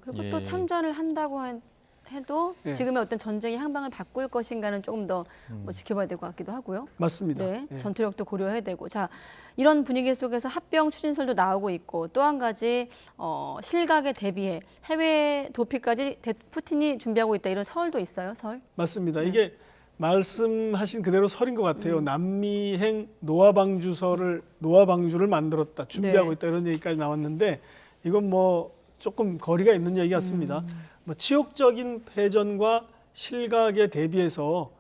그리고 예. 또 참전을 한다고 해도 예. 지금의 어떤 전쟁의 향방을 바꿀 것인가는 조금 더 뭐 지켜봐야 될 것 같기도 하고요. 맞습니다. 네, 예. 전투력도 고려해야 되고. 자, 이런 분위기 속에서 합병 추진설도 나오고 있고 또 한 가지 실각에 대비해 해외 도피까지 푸틴이 준비하고 있다 이런 설도 있어요. 설. 맞습니다. 네. 이게 말씀하신 그대로 설인 것 같아요. 남미행 노아방주를 만들었다, 준비하고 네. 있다 이런 얘기까지 나왔는데 이건 뭐 조금 거리가 있는 얘기 같습니다. 뭐 치욕적인 패전과 실각에 대비해서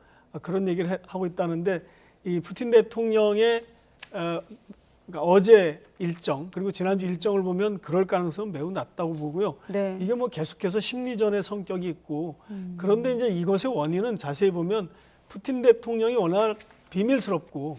그런 얘기를 하고 있다는데 이 푸틴 대통령의 그러니까 어제 일정 그리고 지난주 일정을 보면 그럴 가능성은 매우 낮다고 보고요. 네. 이게 뭐 계속해서 심리전의 성격이 있고 그런데 이제 이것의 원인은 자세히 보면 푸틴 대통령이 워낙 비밀스럽고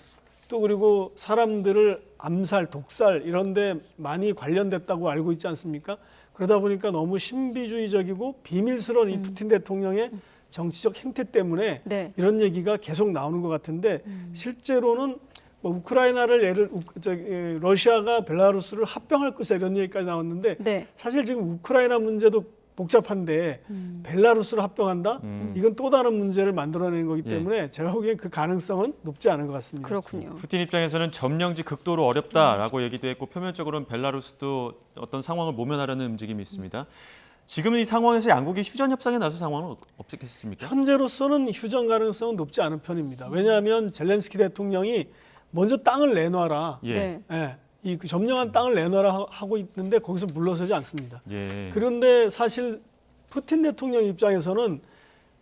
또 그리고 사람들을 암살, 독살 이런 데 많이 관련됐다고 알고 있지 않습니까? 그러다 보니까 너무 신비주의적이고 비밀스러운 이 푸틴 대통령의 정치적 행태 때문에 네. 이런 얘기가 계속 나오는 것 같은데 실제로는 뭐 우크라이나를 러시아가 벨라루스를 합병할 것이다 이런 얘기까지 나왔는데 네. 사실 지금 우크라이나 문제도 복잡한데 벨라루스를 합병한다? 이건 또 다른 문제를 만들어내는 거기 때문에 제가 보기엔 그 가능성은 높지 않은 것 같습니다. 그렇군요. 푸틴 입장에서는 점령지 극도로 어렵다라고 얘기도 했고 표면적으로는 벨라루스도 어떤 상황을 모면하려는 움직임이 있습니다. 지금 이 상황에서 양국이 휴전 협상에 나설 상황은 없겠습니까? 현재로서는 휴전 가능성은 높지 않은 편입니다. 왜냐하면 젤렌스키 대통령이 먼저 땅을 내놔라. 예. 네. 예, 이 점령한 땅을 내놔라 하고 있는데 거기서 물러서지 않습니다. 예. 그런데 사실 푸틴 대통령 입장에서는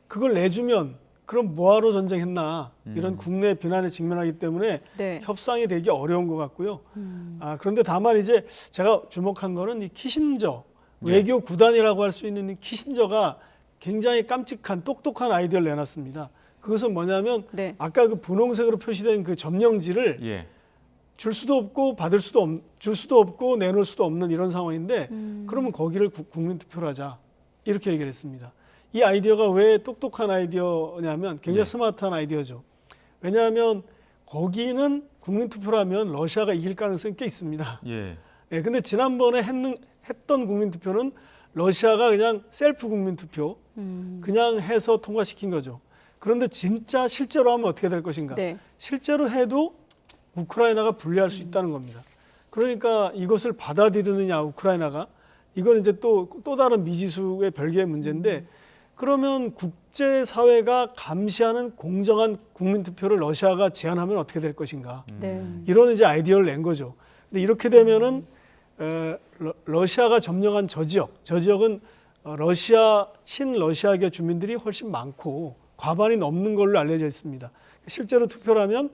그걸 내주면 그럼 뭐하러 전쟁했나 이런 국내 비난에 직면하기 때문에 네. 협상이 되기 어려운 것 같고요. 그런데 다만 이제 제가 주목한 거는 이 키신저 외교 구단이라고 할 수 있는 이 키신저가 굉장히 깜찍한 똑똑한 아이디어를 내놨습니다. 그것은 뭐냐면 네. 아까 그 분홍색으로 표시된 그 점령지를 예. 줄 수도 없고 줄 수도 없고 내놓을 수도 없는 이런 상황인데 그러면 거기를 국민 투표를 하자 이렇게 얘기를 했습니다. 이 아이디어가 왜 똑똑한 아이디어냐면 굉장히 스마트한 아이디어죠. 왜냐하면 거기는 국민 투표를 하면 러시아가 이길 가능성이 꽤 있습니다. 예. 예, 근데 지난번에 했던 국민 투표는 러시아가 그냥 셀프 국민 투표 그냥 해서 통과시킨 거죠. 그런데 진짜 실제로 하면 어떻게 될 것인가? 네. 실제로 해도 우크라이나가 불리할 수 있다는 겁니다. 그러니까 이것을 받아들이느냐 우크라이나가 이건 이제 또 다른 미지수의 별개의 문제인데 그러면 국제사회가 감시하는 공정한 국민투표를 러시아가 제안하면 어떻게 될 것인가? 네. 이런 이제 아이디어를 낸 거죠. 근데 이렇게 되면은 러시아가 점령한 저 지역은 러시아 친러시아계 주민들이 훨씬 많고 과반이 넘는 걸로 알려져 있습니다. 실제로 투표를 하면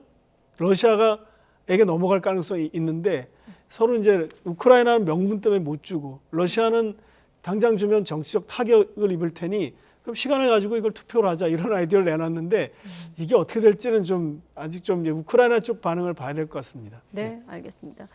러시아에게 넘어갈 가능성이 있는데 서로 이제 우크라이나는 명분 때문에 못 주고 러시아는 당장 주면 정치적 타격을 입을 테니 그럼 시간을 가지고 이걸 투표를 하자 이런 아이디어를 내놨는데 이게 어떻게 될지는 좀 아직 좀 이제 우크라이나 쪽 반응을 봐야 될 것 같습니다. 네, 알겠습니다.